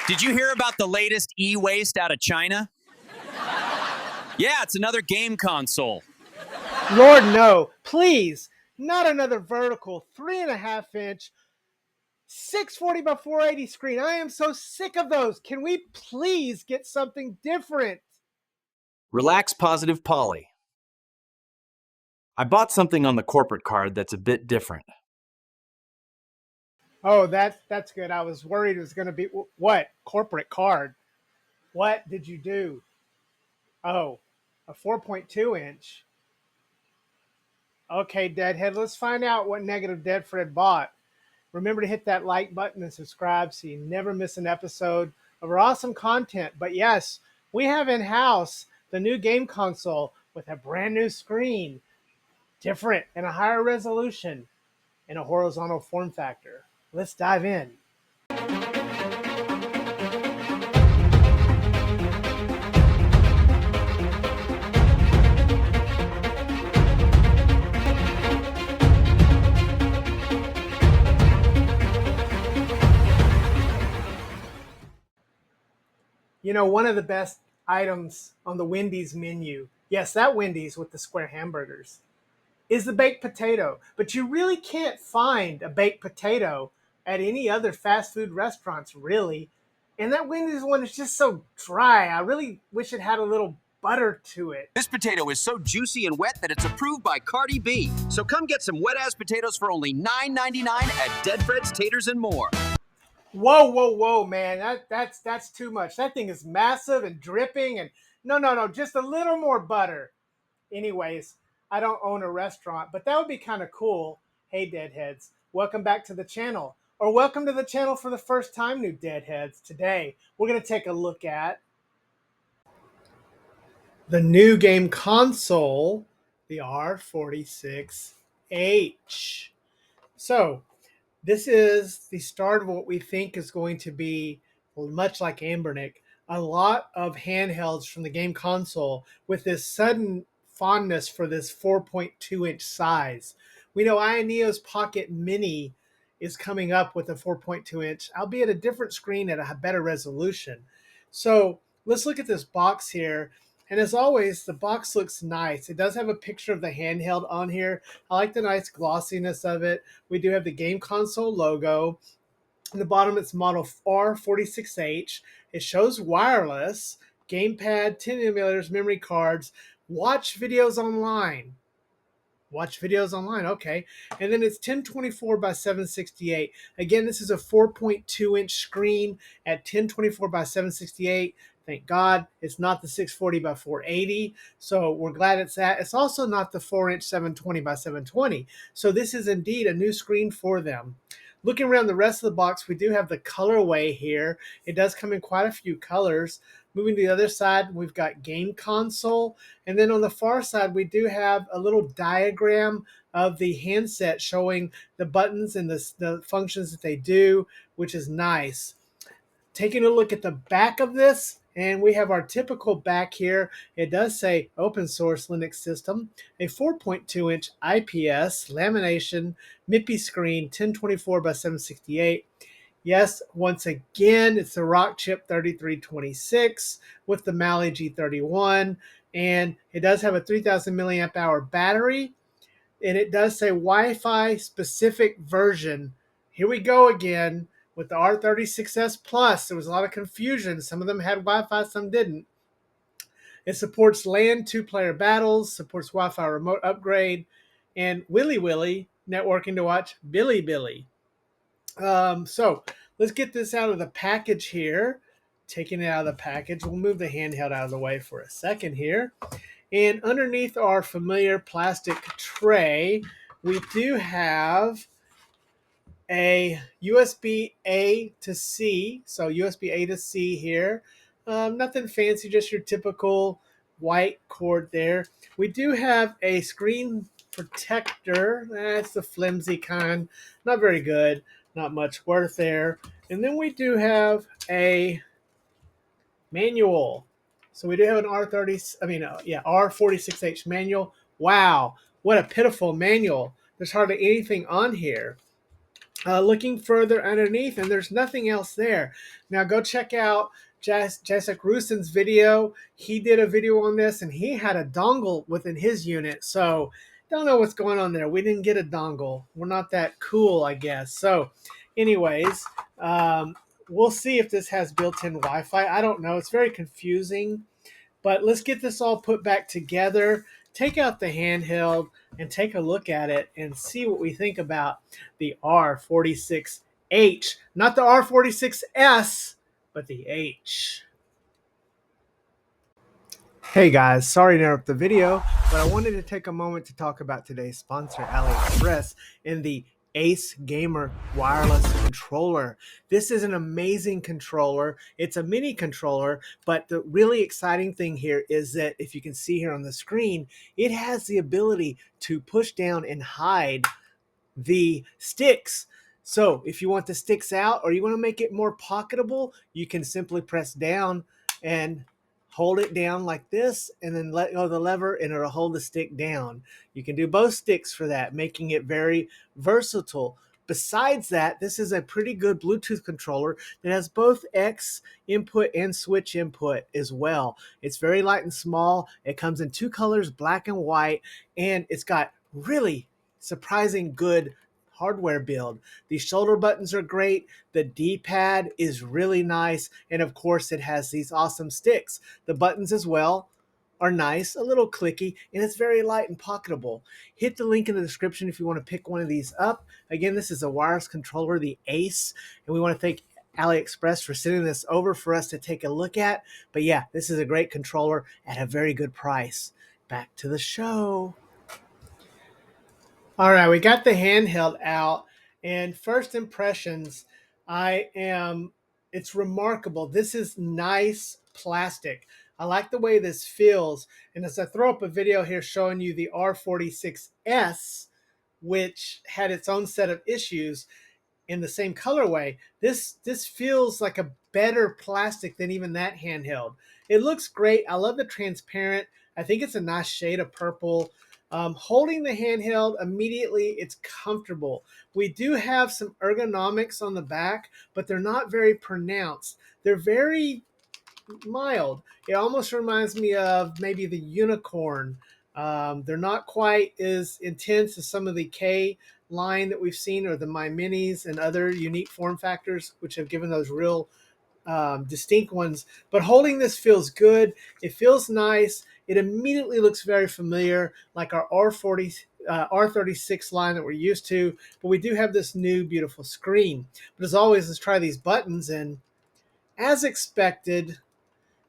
Did you hear about the latest e-waste out of China? Yeah, it's another game console. Lord, no. Please. Not another vertical 3.5-inch 640 by 480 screen. I am so sick of those. Can we please get something different? Relax, Positive Polly. I bought something on the corporate card that's a bit different. Oh, that's good. I was worried it was going to be what? Corporate card. What did you do? Oh, a 4.2-inch. Okay, Deadhead, let's find out what negative Deadfred bought. Remember to hit that like button and subscribe so you never miss an episode of our awesome content. But yes, we have in-house the new game console with a brand new screen, different and a higher resolution, and a horizontal form factor. Let's dive in. You know, one of the best items on the Wendy's menu, yes, that Wendy's with the square hamburgers, is the baked potato. But you really can't find a baked potato at any other fast food restaurants, really. And that Wendy's one is just so dry. I really wish it had a little butter to it. This potato is so juicy and wet that it's approved by Cardi B. So come get some wet-ass potatoes for only $9.99 at Deadfred's Taters and More. Whoa, whoa, whoa, man. That's too much. That thing is massive and dripping. And no, just a little more butter. Anyways, I don't own a restaurant, but that would be kind of cool. Hey, Deadheads, welcome back to the channel. Or welcome to the channel for the first time, new Deadheads. Today, we're going to take a look at the new game console, the R46H. So, this is the start of what we think is going to be, much like Ambernick, a lot of handhelds from the game console with this sudden fondness for this 4.2-inch size. We know Ioneo's Pocket Mini is coming up with a 4.2-inch, albeit a different screen at a better resolution. So let's look at this box here. And as always, the box looks nice. It does have a picture of the handheld on here. I like the nice glossiness of it. We do have the game console logo. On the bottom, it's model R46H. It shows wireless, gamepad, 10 emulators, memory cards, watch videos online. Watch videos online, okay. And then it's 1024 by 768. Again, this is a 4.2-inch screen at 1024 by 768. Thank God it's not the 640 by 480. So we're glad it's that. It's also not the 4-inch 720 by 720. So this is indeed a new screen for them. Looking around the rest of the box, we do have the colorway here. It does come in quite a few colors. Moving to the other side, we've got game console. And then on the far side, we do have a little diagram of the handset showing the buttons and the functions that they do, which is nice. Taking a look at the back of this, and we have our typical back here. It does say open source Linux system, a 4.2-inch IPS lamination MIPI screen, 1024 by 768. Yes, once again, it's the Rockchip 3326 with the Mali G31, and it does have a 3000 milliamp hour battery, and it does say Wi-Fi specific version. Here we go again. With the R36S Plus, there was a lot of confusion. Some of them had Wi-Fi, some didn't. It supports LAN 2-player battles, supports Wi-Fi remote upgrade, and Willy Willy networking to watch Billy Billy. So let's get this out of the package here. Taking it out of the package, we'll move the handheld out of the way for a second here. And underneath our familiar plastic tray, we do have a USB A to C, so USB A to C here. Nothing fancy, just your typical white cord there. We do have a screen protector. That's the flimsy kind, not very good, not much worth there. And then we do have a manual. So we do have an R46H manual. Wow, what a pitiful manual. There's hardly anything on here. looking further underneath, and there's nothing else there. Now go check out Jacek Rusin's video. He did a video on this, and he had a dongle within his unit. So don't know what's going on there. We didn't get a dongle. We're not that cool, I guess. So anyways, we'll see if this has built-in Wi-Fi. I don't know. It's very confusing. But let's get this all put back together, take out the handheld, and take a look at it and see what we think about the R46H. Not the R46S, but the H. Hey guys, sorry to interrupt the video, but I wanted to take a moment to talk about today's sponsor, AliExpress, and the Ace Gamer wireless controller. This is an amazing controller. It's a mini controller, but the really exciting thing here is that if you can see here on the screen, it has the ability to push down and hide the sticks. So if you want the sticks out or you want to make it more pocketable, you can simply press down and hold it down like this and then let go of the lever and it'll hold the stick down. You can do both sticks for that, making it very versatile. Besides that, this is a pretty good Bluetooth controller that has both X input and switch input as well. It's very light and small. It comes in two colors, black and white, and it's got really surprising good hardware build. These shoulder buttons are great. The D-pad is really nice. And of course, it has these awesome sticks. The buttons as well are nice, a little clicky, and it's very light and pocketable. Hit the link in the description if you want to pick one of these up. Again, this is a wireless controller, the Ace, and we want to thank AliExpress for sending this over for us to take a look at. But yeah, this is a great controller at a very good price. Back to the show. All right, we got the handheld out, and first impressions, it's remarkable. This is nice plastic. I like the way this feels. And as I throw up a video here showing you the R46S, which had its own set of issues, in the same colorway, this feels like a better plastic than even that handheld. It looks great. I love the transparent. I think it's a nice shade of purple. Holding the handheld immediately, it's comfortable. We do have some ergonomics on the back, but they're not very pronounced. They're very mild. It almost reminds me of maybe the Unicorn. They're not quite as intense as some of the K line that we've seen, or the My Minis and other unique form factors, which have given those real distinct ones. But holding this feels good. It feels nice. It immediately looks very familiar, like our R36 line that we're used to. But we do have this new beautiful screen. But as always, let's try these buttons. And as expected,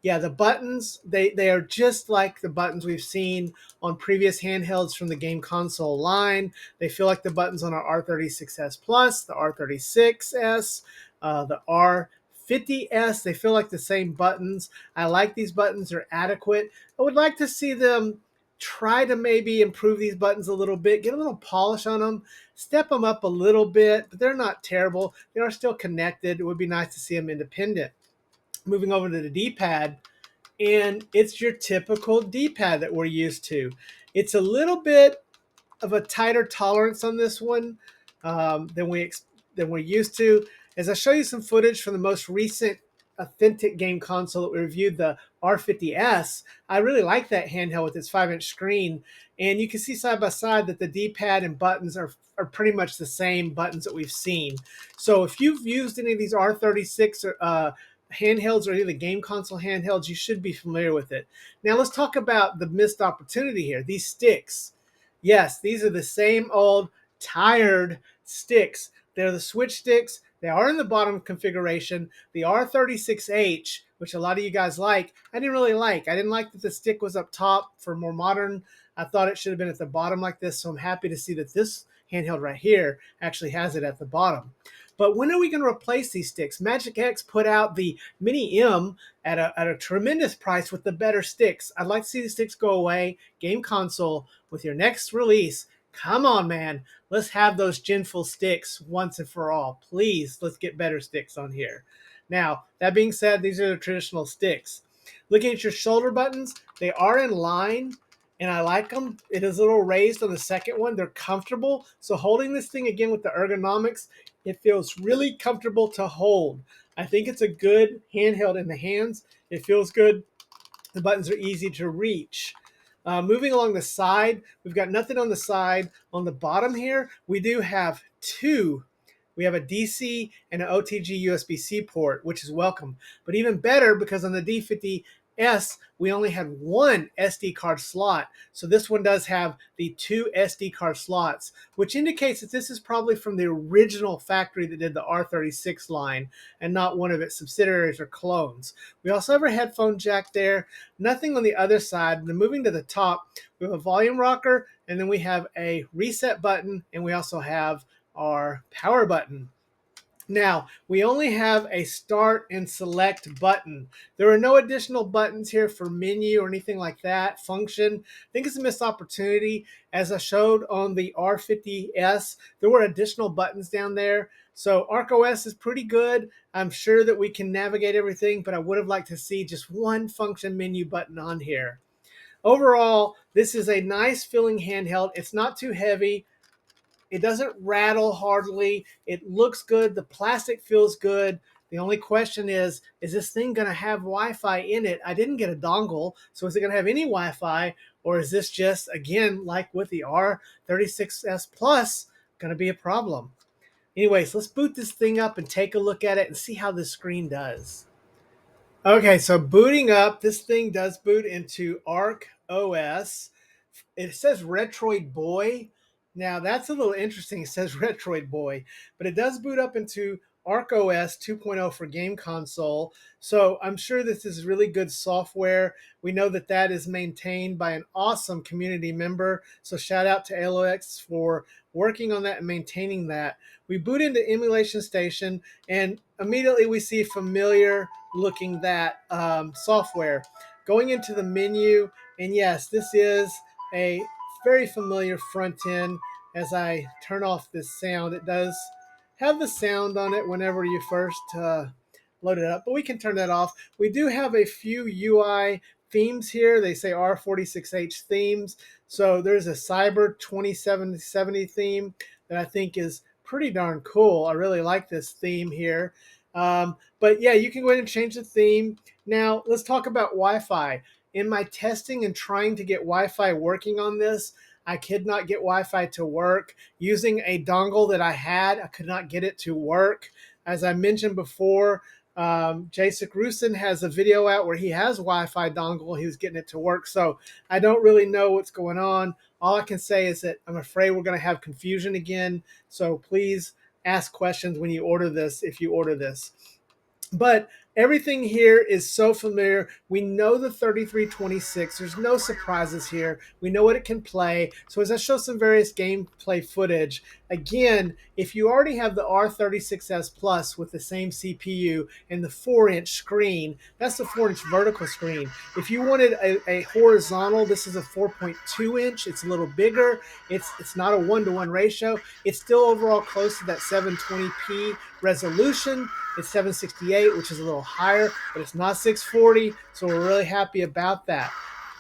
yeah, the buttons, they are just like the buttons we've seen on previous handhelds from the game console line. They feel like the buttons on our R36S Plus, the R36S, the R50S. They feel like the same buttons. I like these buttons. They're adequate. I would like to see them try to maybe improve these buttons a little bit, get a little polish on them, step them up a little bit, but they're not terrible. They are still connected. It would be nice to see them independent. Moving over to the D-pad, and it's your typical D-pad that we're used to. It's a little bit of a tighter tolerance on this one than we're used to. As I show you some footage from the most recent authentic game console that we reviewed, the R50S, I really like that handheld with its 5-inch screen. And you can see side by side that the D-pad and buttons are pretty much the same buttons that we've seen. So if you've used any of these R36 or handhelds or any of the game console handhelds, you should be familiar with it. Now let's talk about the missed opportunity here. These sticks. Yes, these are the same old tired sticks. They're the switch sticks. They are in the bottom configuration. The R36H, which a lot of you guys like, I didn't really like. I didn't like that the stick was up top for more modern. I thought it should have been at the bottom like this, so I'm happy to see that this handheld right here actually has it at the bottom. But when are we going to replace these sticks? Magic X put out the Mini M at a tremendous price with the better sticks. I'd like to see the sticks go away. Game console, with your next release, come on, man. Let's have those Genful sticks once and for all. Please, let's get better sticks on here. Now, that being said, these are the traditional sticks. Looking at your shoulder buttons, they are in line, and I like them. It is a little raised on the second one. They're comfortable. So holding this thing again with the ergonomics, It feels really comfortable to hold. I think it's a good handheld in the hands. It feels good. The buttons are easy to reach. Moving along the side, we've got nothing on the side. On the bottom here, we do have two. We have a DC and an OTG USB-C port, which is welcome. But even better, because on the D50S, we only had one SD card slot. So this one does have the two SD card slots, which indicates that this is probably from the original factory that did the R36 line and not one of its subsidiaries or clones. We also have our headphone jack there. Nothing on the other side. And then moving to the top, we have a volume rocker, and then we have a reset button, and we also have our power button. Now, we only have a start and select button. There are no additional buttons here for menu or anything like that. Function, I think it's a missed opportunity. As I showed on the R50S, there were additional buttons down there. So ArkOS is pretty good. I'm sure that we can navigate everything, but I would have liked to see just one function menu button on here. Overall, this is a nice feeling handheld. It's not too heavy. It doesn't rattle hardly. It looks good. The plastic feels good. The only question is this thing going to have Wi-Fi in it? I didn't get a dongle, so is it going to have any Wi-Fi? Or is this just, again, like with the R36S Plus, going to be a problem? Anyways, let's boot this thing up and take a look at it and see how this screen does. Okay, so booting up, this thing does boot into ArkOS. It says Retroid Boy. Now that's a little interesting. It says Retroid Boy, but it does boot up into ArkOS 2.0 for game console. So I'm sure this is really good software. We know that that is maintained by an awesome community member. So shout out to ALOX for working on that and maintaining that. We boot into Emulation Station, and immediately we see familiar looking that software. Going into the menu, and yes, this is a very familiar front end. As I turn off this sound, it does have the sound on it whenever you first load it up, but we can turn that off. We do have a few UI themes here. They say R46H themes. So there's a Cyber 2770 theme that I think is pretty darn cool. I really like this theme here. But yeah, you can go ahead and change the theme. Now let's talk about Wi-Fi. In my testing and trying to get Wi-Fi working on this, I could not get Wi-Fi to work. Using a dongle that I had, I could not get it to work. As I mentioned before, Jacek Rusin has a video out where he has Wi-Fi dongle. He was getting it to work. So I don't really know what's going on. All I can say is that I'm afraid we're going to have confusion again. So please ask questions when you order this, if you order this. But everything here is so familiar. We know the 3326. There's no surprises here. We know what it can play. So as I show some various gameplay footage, again, if you already have the R36S Plus with the same CPU and the 4-inch screen, that's the 4-inch vertical screen. If you wanted a horizontal, this is a 4.2-inch. It's a little bigger. It's not a 1-to-1 ratio. It's still overall close to that 720p resolution. It's 768, which is a little higher, but it's not 640, so we're really happy about that.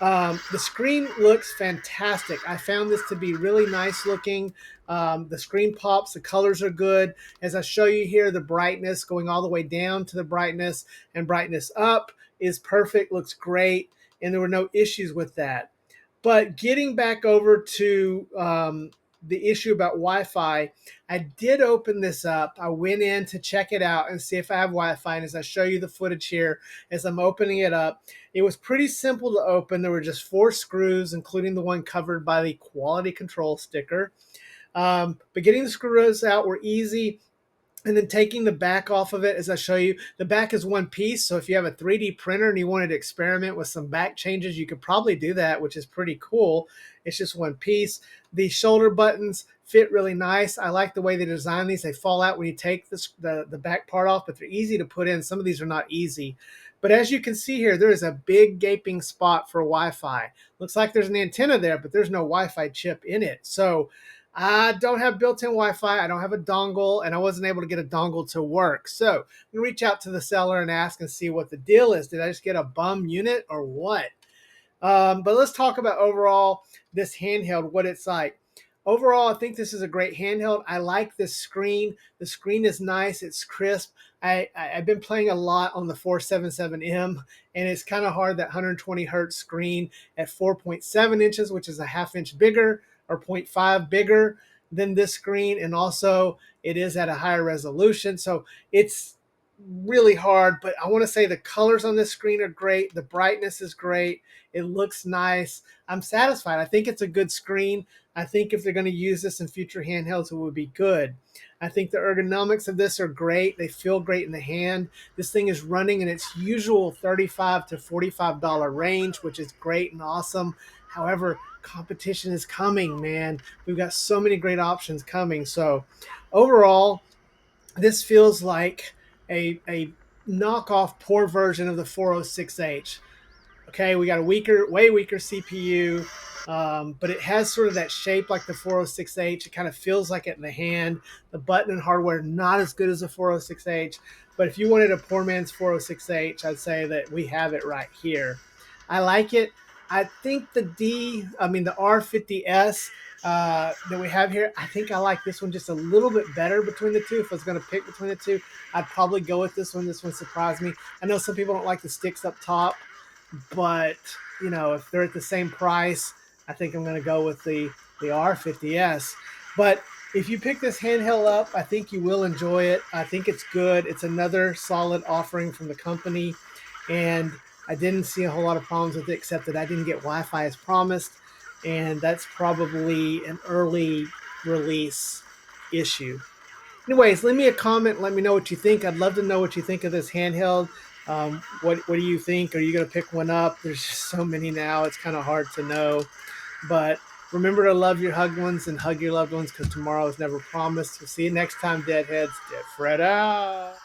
The screen looks fantastic. I found this to be really nice looking. The screen pops, the colors are good. As I show you here, the brightness going all the way down to the brightness and brightness up is perfect, looks great, and there were no issues with that. But getting back over to the issue about Wi-Fi, I did open this up. I went in to check it out and see if I have Wi-Fi. And as I show you the footage here, as I'm opening it up, it was pretty simple to open. There were just 4 screws, including the one covered by the quality control sticker. But getting the screws out were easy. And then taking the back off of it, as I show you, the back is one piece. So if you have a 3D printer and you wanted to experiment with some back changes, you could probably do that, which is pretty cool. It's just one piece. The shoulder buttons fit really nice. I like the way they design these. They fall out when you take the back part off, but they're easy to put in. Some of these are not easy. But as you can see here, there is a big gaping spot for Wi-Fi. Looks like there's an antenna there, but there's no Wi-Fi chip in it. So I don't have built-in Wi-Fi. I don't have a dongle, and I wasn't able to get a dongle to work. So I'm going to reach out to the seller and ask and see what the deal is. Did I just get a bum unit or what? But let's talk about overall this handheld, what it's like. overall, I think this is a great handheld. I like this screen. The screen is nice. It's crisp. I've been playing a lot on the 477M, and it's kind of hard, that 120 hertz screen at 4.7 inches, which is a half inch bigger or 0.5 bigger than this screen. And also it is at a higher resolution. So it's really hard, but I want to say the colors on this screen are great. The brightness is great. It looks nice. I'm satisfied. I think it's a good screen. I think if they're going to use this in future handhelds, it would be good. I think the ergonomics of this are great. They feel great in the hand. This thing is running in its usual $35 to $45 range, which is great and awesome. However, competition is coming, man. We've got so many great options coming. So overall, this feels like a knockoff poor version of the 406H. Okay, we got a way weaker CPU, but it has sort of that shape like the 406H. It kind of feels like it in the hand. The button and hardware not as good as the 406H, but if you wanted a poor man's 406H, I'd say that we have it right here. I like it. I think the R50S that we have here, I think I like this one just a little bit better between the two. If I was going to pick between the two, I'd probably go with this one. This one surprised me. I know some people don't like the sticks up top, but you know, if they're at the same price, I think I'm going to go with the R50S. But if you pick this handheld up, I think you will enjoy it. I think it's good. It's another solid offering from the company, and I didn't see a whole lot of problems with it, except that I didn't get Wi-Fi as promised, and that's probably an early release issue. Anyways, leave me a comment. Let me know what you think. I'd love to know what you think of this handheld. What do you think? Are you going to pick one up? There's just so many now. It's kind of hard to know. But remember to love your hugged ones and hug your loved ones, because tomorrow is never promised. We'll see you next time, Deadheads. Deadfred out.